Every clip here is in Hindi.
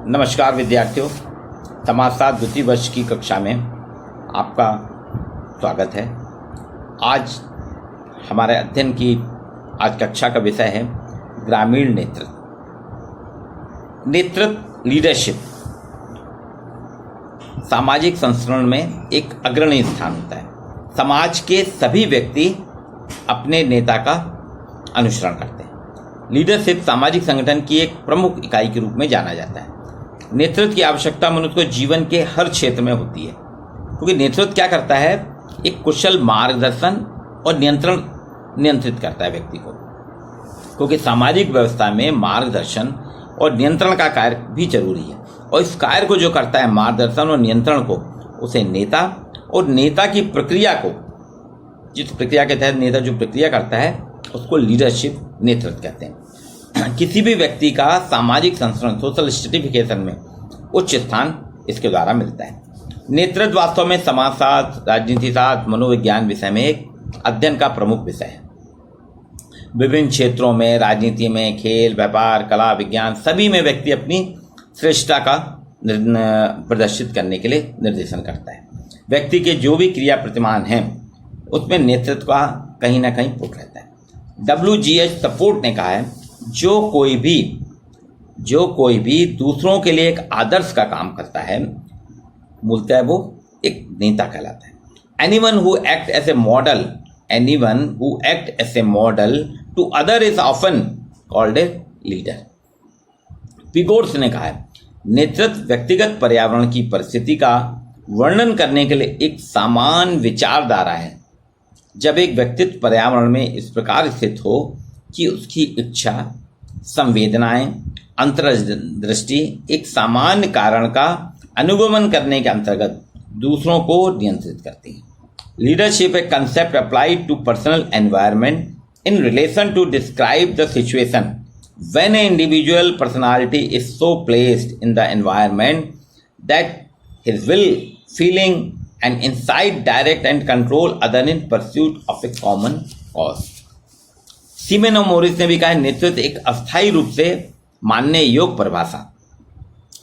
नमस्कार विद्यार्थियों, समाजशास्त्र द्वितीय वर्ष की कक्षा में आपका स्वागत है। आज हमारे अध्ययन की आज कक्षा का विषय है ग्रामीण नेतृत्व। नेतृत्व लीडरशिप सामाजिक संस्करण में एक अग्रणी स्थान होता है। समाज के सभी व्यक्ति अपने नेता का अनुसरण करते हैं। लीडरशिप सामाजिक संगठन की एक प्रमुख इकाई के रूप में जाना जाता है। नेतृत्व की आवश्यकता मनुष्य को जीवन के हर क्षेत्र में होती है, क्योंकि नेतृत्व क्या करता है, एक कुशल मार्गदर्शन और नियंत्रित करता है व्यक्ति को। क्योंकि सामाजिक व्यवस्था में मार्गदर्शन और नियंत्रण का कार्य भी जरूरी है, और इस कार्य को जो करता है मार्गदर्शन और नियंत्रण को, उसे नेता और नेता की प्रक्रिया को, जिस प्रक्रिया के तहत नेता जो प्रक्रिया करता है उसको लीडरशिप नेतृत्व कहते हैं। किसी भी व्यक्ति का सामाजिक संस्करण सोशल स्ट्रेटिफिकेशन में उच्च स्थान इसके द्वारा मिलता है। नेतृत्व वास्तव में समाजशास्त्र, राजनीति शास्त्र, मनोविज्ञान विषय में एक अध्ययन का प्रमुख विषय है। विभिन्न क्षेत्रों में, राजनीति में, खेल, व्यापार, कला, विज्ञान, सभी में व्यक्ति अपनी श्रेष्ठता का प्रदर्शित करने के लिए निर्देशन करता है। व्यक्ति के जो भी क्रिया प्रतिमान हैं उसमें नेतृत्व का कहीं ना कहीं पुट रहता है। WGH सपोर्ट ने कहा है, जो कोई भी दूसरों के लिए एक आदर्श का काम करता है, मूलतः वो एक नेता कहलाता है। Anyone who act as a model to other is often called a leader. पिगोट्स ने कहा है, नेतृत्व व्यक्तिगत पर्यावरण की परिस्थिति का वर्णन करने के लिए एक समान विचारधारा है। जब एक व्यक्तित्व पर्यावरण में इस प्रकार स्थित हो कि उसकी इच्छा, संवेदनाएं, अंतर्दृष्टि एक सामान्य कारण का अनुगमन करने के अंतर्गत दूसरों को नियंत्रित करती है। Leadership a concept applied to personal environment in relation to describe the situation when a individual personality is so placed in the environment that his will, feeling and insight direct and control other in pursuit of a common cause. सीमेन और मोरिस ने भी कहा, नेतृत्व एक अस्थायी रूप से मानने योग्य परिभाषा,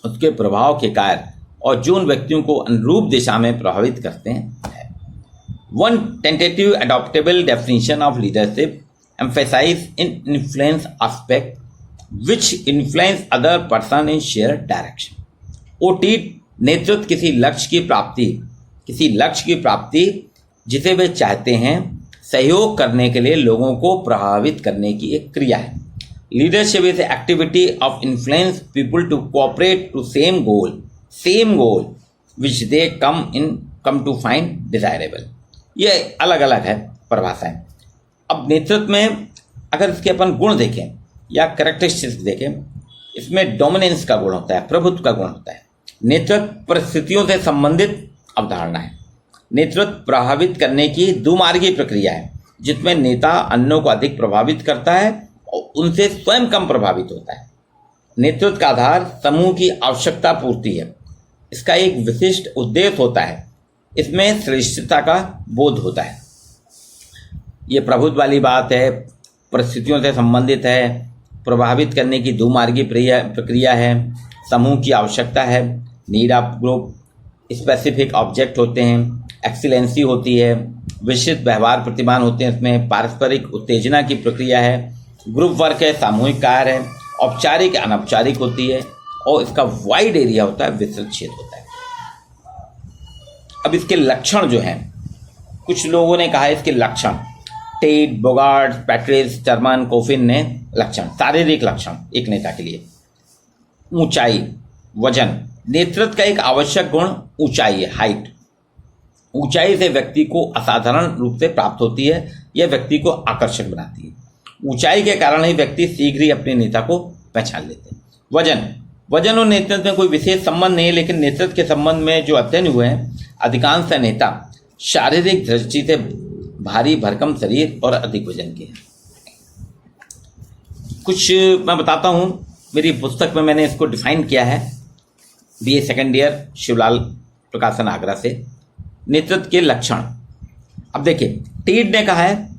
उसके प्रभाव के कार्य और जो उन व्यक्तियों को अनुरूप दिशा में प्रभावित करते हैं। One tentative adoptable definition of leadership emphasizes in influence aspect which influence other person in shared direction. OT नेतृत्व किसी लक्ष्य की प्राप्ति जिसे वे चाहते हैं सहयोग करने के लिए लोगों को प्रभावित करने की एक क्रिया है। Leadership is activity of influence people to cooperate to same goal which they come to find desirable. ये अलग अलग है परिभाषाएं। अब नेतृत्व में अगर इसके अपन गुण देखें या कैरेक्टरिस्टिक्स देखें, इसमें डोमिनेंस का गुण होता है, प्रभुत्व का गुण होता है। नेतृत्व परिस्थितियों से संबंधित अवधारणा है। नेतृत्व प्रभावित करने की दुमार्गी प्रक्रिया है, जिसमें नेता अन्यों को अधिक प्रभावित करता है और उनसे स्वयं कम प्रभावित होता है। नेतृत्व का आधार समूह की आवश्यकता पूर्ति है। इसका एक विशिष्ट उद्देश्य होता है, इसमें श्रेष्ठता का बोध होता है। ये प्रभुत्व वाली बात है, परिस्थितियों से संबंधित है, प्रभावित करने की दुमार्गी प्रक्रिया है, समूह की आवश्यकता है, need of group, specific object होते हैं, एक्सीलेंसी होती है, विशिष्ट व्यवहार प्रतिमान होते हैं, इसमें पारस्परिक उत्तेजना की प्रक्रिया है, ग्रुप वर्क है, सामूहिक कार्य है, औपचारिक अनौपचारिक होती है, और इसका वाइड एरिया होता है, विस्तृत क्षेत्र होता है। अब इसके लक्षण जो हैं, कुछ लोगों ने कहा है इसके लक्षण, टेट, बोगार्ड, पैट्रिस, टर्मन, कोफिन ने लक्षण, शारीरिक लक्षण एक नेता के लिए। ऊंचाई, वजन, नेतृत्व का एक आवश्यक गुण ऊंचाई है, हाइट। ऊंचाई से व्यक्ति को असाधारण रूप से प्राप्त होती है, यह व्यक्ति को आकर्षक बनाती है। ऊंचाई के कारण ही व्यक्ति शीघ्र ही अपने नेता को पहचान लेते हैं। वजन और नेतृत्व में कोई विशेष संबंध नहीं है, लेकिन नेतृत्व के संबंध में जो अध्ययन हुए हैं, अधिकांश नेता शारीरिक दृष्टि से भारी भरकम शरीर और अधिक वजन के हैं। कुछ मैं बताता हूं, मेरी पुस्तक में मैंने इसको डिफाइन किया है, BA सेकेंड ईयर, शिवलाल प्रकाशन, आगरा से। नेतृत्व के लक्षण, अब देखिए, टीड ने कहा है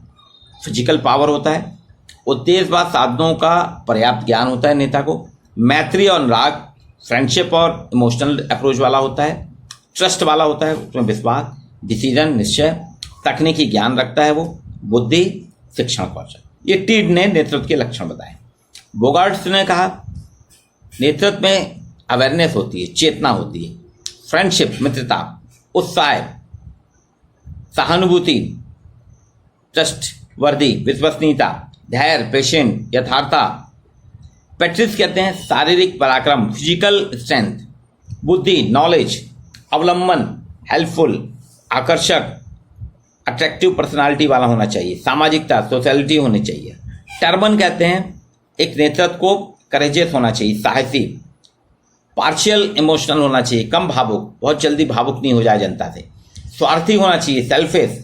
फिजिकल पावर होता है, उद्देश्यवाद साधनों का पर्याप्त ज्ञान होता है नेता को, मैत्री और अनुराग फ्रेंडशिप और इमोशनल अप्रोच वाला होता है, ट्रस्ट वाला होता है, उसमें विश्वास, डिसीजन, निश्चय, तकनीकी ज्ञान रखता है वो, बुद्धि, शिक्षण कौशल। ये टीड ने नेतृत्व के लक्षण बताए। बोगार्ट्स ने कहा नेतृत्व में अवेयरनेस होती है, चेतना होती है, फ्रेंडशिप, मित्रता, उत्साह, सहानुभूति, ट्रस्ट वर्दी, विश्वसनीयता, धैर्य, पेशेंट, यथार्थता। पैट्रिस कहते हैं शारीरिक पराक्रम, फिजिकल स्ट्रेंथ, बुद्धि, नॉलेज, अवलंबन, हेल्पफुल, आकर्षक, अट्रैक्टिव पर्सनालिटी वाला होना चाहिए, सामाजिकता, सोशलिटी होनी चाहिए। टर्बन कहते हैं एक नेतृत्व को करेजियस होना चाहिए, साहसी, पार्शियल इमोशनल होना चाहिए, कम भावुक, बहुत जल्दी भावुक नहीं हो जाए जनता से, स्वार्थी होना चाहिए, सेल्फिश,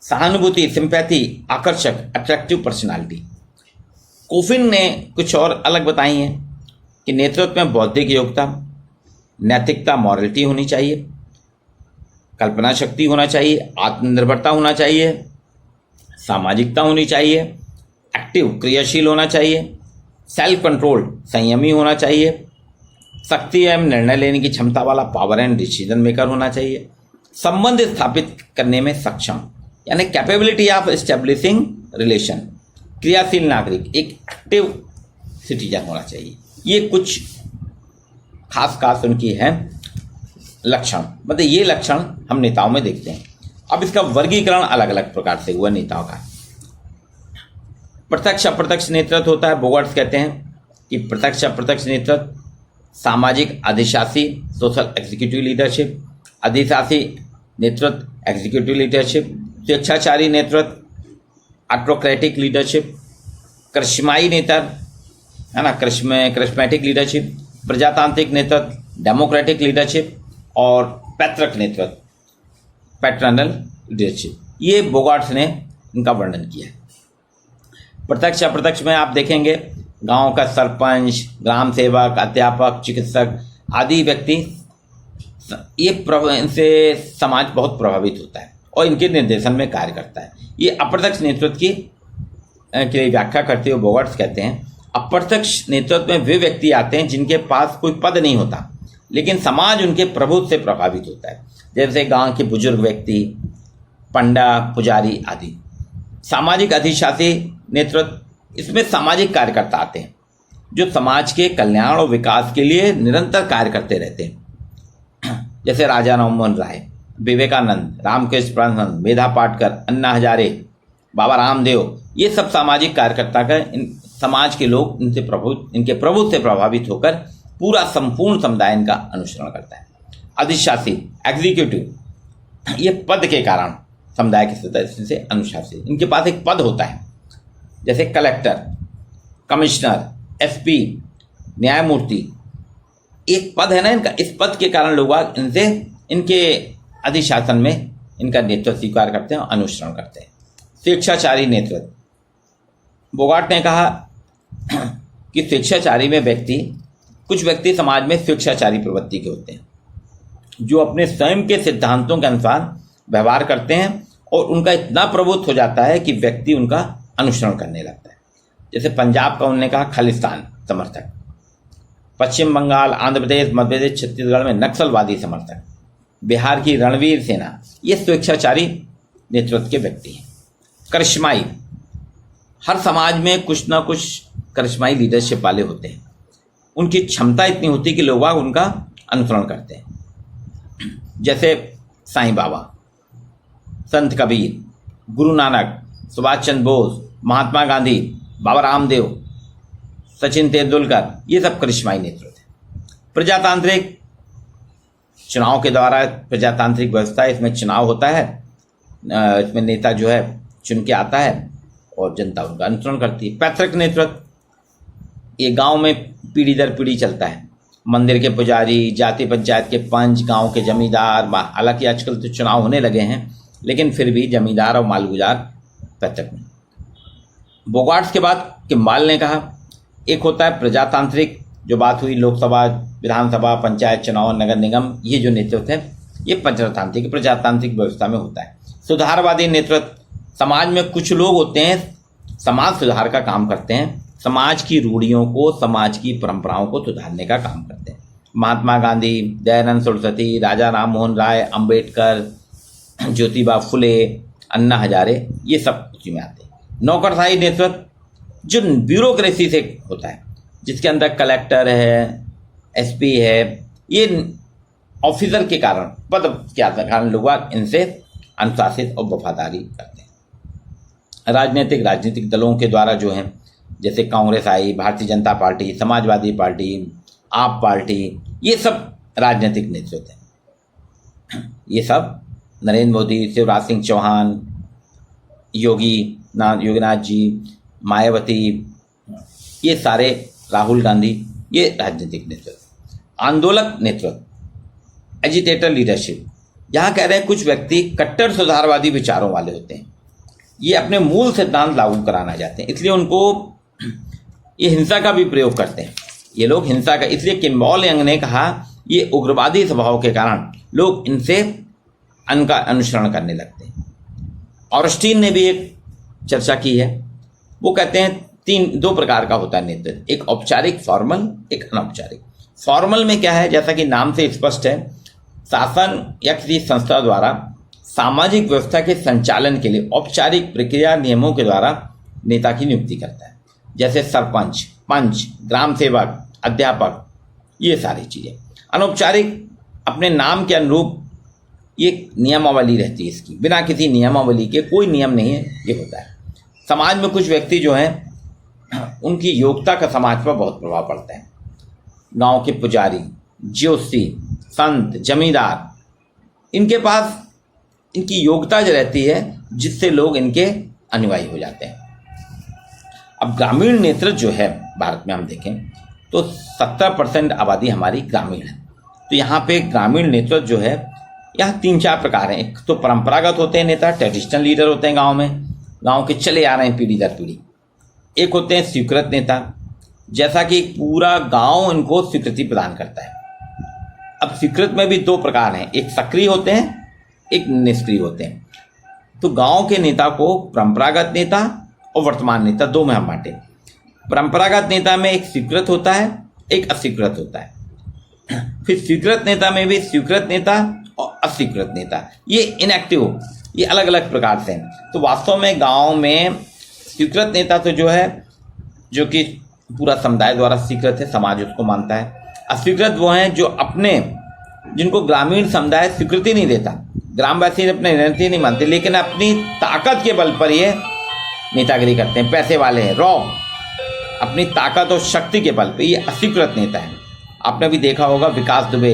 सहानुभूति, सिंपैथी, आकर्षक, अट्रैक्टिव पर्सनालिटी। कोफिन ने कुछ और अलग बताई हैं कि नेतृत्व में बौद्धिक योग्यता, नैतिकता, मॉरलिटी होनी चाहिए, कल्पना शक्ति होना चाहिए, आत्मनिर्भरता होना चाहिए, सामाजिकता होनी चाहिए, एक्टिव, क्रियाशील होना चाहिए, सेल्फ कंट्रोल, संयमी होना चाहिए, शक्ति एवं निर्णय लेने की क्षमता वाला, पावर एंड डिसीजन मेकर होना चाहिए, संबंध स्थापित करने में सक्षम यानी कैपेबिलिटी ऑफ एस्टेब्लिशिंग रिलेशन, क्रियाशील नागरिक, एक एक्टिव सिटीजन होना चाहिए। ये कुछ खास उनकी है लक्षण, मतलब ये लक्षण हम नेताओं में देखते हैं। अब इसका वर्गीकरण अलग अलग प्रकार से हुआ नेताओं का। प्रत्यक्ष अप्रत्यक्ष नेतृत्व होता है। बोगार्ट्स कहते हैं कि प्रत्यक्ष अप्रत्यक्ष नेतृत्व सामाजिक अधिशासी, सोशल एग्जीक्यूटिव लीडरशिप, अधिशासी नेतृत्व, एग्जीक्यूटिव लीडरशिप, स्वेच्छाचारी नेतृत्व, ऑटोक्रेटिक लीडरशिप, करिश्माई नेतृत्व है ना, करिश्मेटिक लीडरशिप, प्रजातांत्रिक नेतृत्व, डेमोक्रेटिक लीडरशिप और पैतृक नेतृत्व, पैटर्नल लीडरशिप। ये बोगार्ट्स ने इनका वर्णन किया है। प्रत्यक्ष अप्रत्यक्ष में आप देखेंगे गांव का सरपंच, ग्राम सेवक, अध्यापक, चिकित्सक आदि व्यक्ति, इनसे समाज बहुत प्रभावित होता है और इनके निर्देशन में कार्य करता है। ये अप्रत्यक्ष नेतृत्व की व्याख्या करते हुए बोगार्ट्स कहते हैं अप्रत्यक्ष नेतृत्व में वे व्यक्ति आते हैं जिनके पास कोई पद नहीं होता लेकिन समाज उनके प्रभुत्व से प्रभावित होता है, जैसे गांव के बुजुर्ग व्यक्ति, पंडा, पुजारी आदि। सामाजिक अधिशासी नेतृत्व, इसमें सामाजिक कार्यकर्ता आते हैं जो समाज के कल्याण और विकास के लिए निरंतर कार्य करते रहते हैं, जैसे राजा राममोहन राय, विवेकानंद, रामकृष्ण परमहंस, मेधा पाटकर, अन्ना हजारे, बाबा रामदेव। ये सब सामाजिक कार्यकर्ता का समाज के लोग इनके प्रभुत्व से प्रभावित होकर पूरा संपूर्ण समुदाय इनका अनुसरण करता है। अधिशासी एग्जीक्यूटिव, ये पद के कारण समुदाय के सदस्य से अनुशासित, इनके पास एक पद होता है, जैसे कलेक्टर, कमिश्नर, एसपी, न्यायमूर्ति, एक पद है ना इनका। इस पद के कारण लोग इनसे इनके अधिशासन में इनका नेतृत्व स्वीकार करते हैं और अनुसरण करते हैं। स्वेच्छाचारी नेतृत्व, बोगार्ट ने कहा कि स्वेच्छाचारी में कुछ व्यक्ति समाज में स्वेच्छाचारी प्रवृत्ति के होते हैं जो अपने स्वयं के सिद्धांतों के अनुसार व्यवहार करते हैं और उनका इतना प्रभुत्व हो जाता है कि व्यक्ति उनका अनुसरण करने लगता है। जैसे पंजाब का उन्होंने कहा खालिस्तान समर्थक, पश्चिम बंगाल, आंध्र प्रदेश, मध्य प्रदेश, छत्तीसगढ़ में नक्सलवादी समर्थक, बिहार की रणवीर सेना, ये स्वेच्छाचारी नेतृत्व के व्यक्ति हैं। करिश्माई, हर समाज में कुछ ना कुछ करिश्माई लीडरशिप वाले होते हैं, उनकी क्षमता इतनी होती है कि लोग उनका अनुसरण करते हैं, जैसे साईं बाबा, संत कबीर, गुरु नानक, सुभाष चंद्र बोस, महात्मा गांधी, बाबा रामदेव, सचिन तेंदुलकर, ये सब करिश्माई नेतृत्व है। प्रजातांत्रिक, चुनाव के द्वारा प्रजातांत्रिक व्यवस्था, इसमें चुनाव होता है, इसमें नेता जो है चुन के आता है और जनता उनका अनुसरण करती है। पैतृक नेतृत्व, ये गांव में पीढ़ी दर पीढ़ी चलता है, मंदिर के पुजारी, जाति पंचायत के पंच, गांव के जमींदार, हालांकि आजकल तो चुनाव होने लगे हैं लेकिन फिर भी जमींदार और मालगुजार पैतृक में। बोगार्ट्स के बाद किम्बाल ने कहा एक होता है प्रजातांत्रिक, जो बात हुई लोकसभा, विधानसभा, पंचायत चुनाव, नगर निगम, ये जो नेतृत्व है ये प्रजातांत्रिक व्यवस्था में होता है। सुधारवादी नेतृत्व, समाज में कुछ लोग होते हैं समाज सुधार का काम करते हैं, समाज की रूढ़ियों को, समाज की परंपराओं को सुधारने का काम करते हैं। महात्मा गांधी, दयानंद सरस्वती, राजा राम मोहन राय, अंबेडकर, ज्योतिबा फुले, अन्ना हजारे, ये सब उसी में आते हैं। नौकरशाही नेतृत्व जो ब्यूरोक्रेसी से होता है, जिसके अंदर कलेक्टर है, एसपी है, ये ऑफिसर के कारण, पद के कारण लोग इनसे अनुशासित और वफादारी करते हैं। राजनीतिक दलों के द्वारा जो है, जैसे कांग्रेस आई, भारतीय जनता पार्टी, समाजवादी पार्टी, आप पार्टी, ये सब राजनीतिक नेतृत्व हैं। ये सब नरेंद्र मोदी, शिवराज सिंह चौहान, योगीनाथ जी, मायावती, ये सारे, राहुल गांधी, ये राजनीतिक नेतृत्व। आंदोलक नेतृत्व, एजिटेटर लीडरशिप, यहाँ कह रहे हैं कुछ व्यक्ति कट्टर सुधारवादी विचारों वाले होते हैं, ये अपने मूल सिद्धांत लागू कराना चाहते हैं, इसलिए उनको ये हिंसा का भी प्रयोग करते हैं। ये लोग हिंसा का, इसलिए किम्बॉल यंग ने कहा ये उग्रवादी स्वभाव के कारण लोग इनसे इनका अनुसरण करने लगते हैं। ऑरस्टीन ने भी एक चर्चा की है, वो कहते हैं दो प्रकार का होता है नेतृत्व, एक औपचारिक फॉर्मल, एक अनौपचारिक। फॉर्मल में क्या है, जैसा कि नाम से स्पष्ट है, शासन या किसी संस्था द्वारा सामाजिक व्यवस्था के संचालन के लिए औपचारिक प्रक्रिया नियमों के द्वारा नेता की नियुक्ति करता है, जैसे सरपंच, पंच, ग्राम सेवक, अध्यापक, ये सारी चीजें। अनौपचारिक अपने नाम के अनुरूप ये नियमावली रहती है इसकी, बिना किसी नियमावली के, कोई नियम नहीं है, ये होता है। समाज में कुछ व्यक्ति जो हैं उनकी योग्यता का समाज पर बहुत प्रभाव पड़ता है। गांव के पुजारी, ज्योतिषी, संत, जमींदार, इनके पास इनकी योग्यता जो रहती है जिससे लोग इनके अनुयायी हो जाते हैं। अब ग्रामीण नेतृत्व जो है भारत में हम देखें तो 70% आबादी हमारी ग्रामीण है। तो यहाँ पे ग्रामीण नेतृत्व जो है, यहाँ 3-4 प्रकार हैं। एक तो परंपरागत होते हैं नेता, ट्रेडिशनल लीडर होते हैं गांव में, गांव के चले आ रहे हैं पीढ़ी दर पीढ़ी। एक होते हैं स्वीकृत नेता, जैसा कि पूरा गांव इनको स्वीकृति प्रदान करता है। अब स्वीकृत में भी 2 प्रकार हैं, एक सक्रिय होते हैं, एक निष्क्रिय होते हैं। तो गांव के नेता को परंपरागत नेता और वर्तमान नेता 2 में हम बांटे। परंपरागत नेता में एक स्वीकृत होता है, एक अस्वीकृत होता है। फिर स्वीकृत नेता में भी स्वीकृत नेता और अस्वीकृत नेता, ये इनएक्टिव, ये अलग अलग प्रकार से हैं। तो वास्तव में गांव में स्वीकृत नेता तो जो है, जो कि पूरा समुदाय द्वारा स्वीकृत है, समाज उसको मानता है। अस्वीकृत वो हैं जो जिनको ग्रामीण समुदाय स्वीकृति नहीं देता, ग्रामवासी अपने निर्णय नहीं मानते, लेकिन अपनी ताकत के बल पर ये नेतागिरी करते हैं, पैसे वाले हैं, रॉ, अपनी ताकत और शक्ति के बल पे ये अस्वीकृत नेता है। आपने भी देखा होगा विकास दुबे,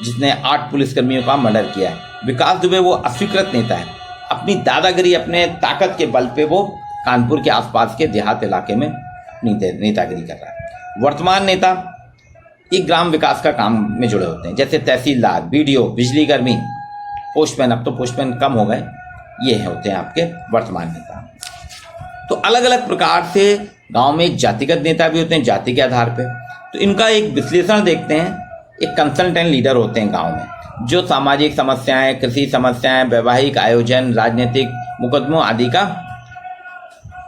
जिसने 8 पुलिसकर्मियों का मर्डर किया है। विकास दुबे वो अस्वीकृत नेता है, अपनी दादागिरी, अपने ताकत के बल पे वो कानपुर के आसपास के देहात इलाके में नेतागिरी कर रहा है। वर्तमान नेता ये ग्राम विकास का काम में जुड़े होते हैं, जैसे तहसीलदार, बीडीओ, बिजली कर्मी, पोस्टमैन, अब तो पोस्टमैन कम हो गए, ये होते हैं आपके वर्तमान नेता। तो अलग अलग प्रकार से गांव में एक जातिगत नेता भी होते हैं, जाति के आधार पे। तो इनका एक विश्लेषण देखते हैं। एक कंसल्टेंट लीडर होते हैं गांव में, जो सामाजिक समस्याएं, कृषि समस्याएं, वैवाहिक आयोजन, राजनीतिक मुकदमों आदि का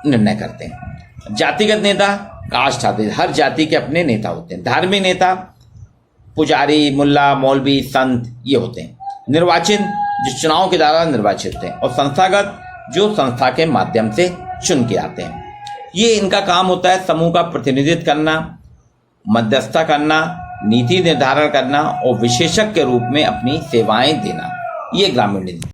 निर्णय करते हैं। जातिगत नेता कास्ट आदि, हर जाति के अपने नेता होते हैं। धार्मिक नेता पुजारी, मुल्ला, मौलवी, संत, ये होते हैं। निर्वाचित जो चुनाव के द्वारा निर्वाचित होते हैं, और संस्थागत जो संस्था के माध्यम से चुन के आते हैं। ये इनका काम होता है समूह का प्रतिनिधित्व करना, मध्यस्थता करना, नीति निर्धारण करना और विशेषज्ञ के रूप में अपनी सेवाएं देना। ये ग्रामीण नीति।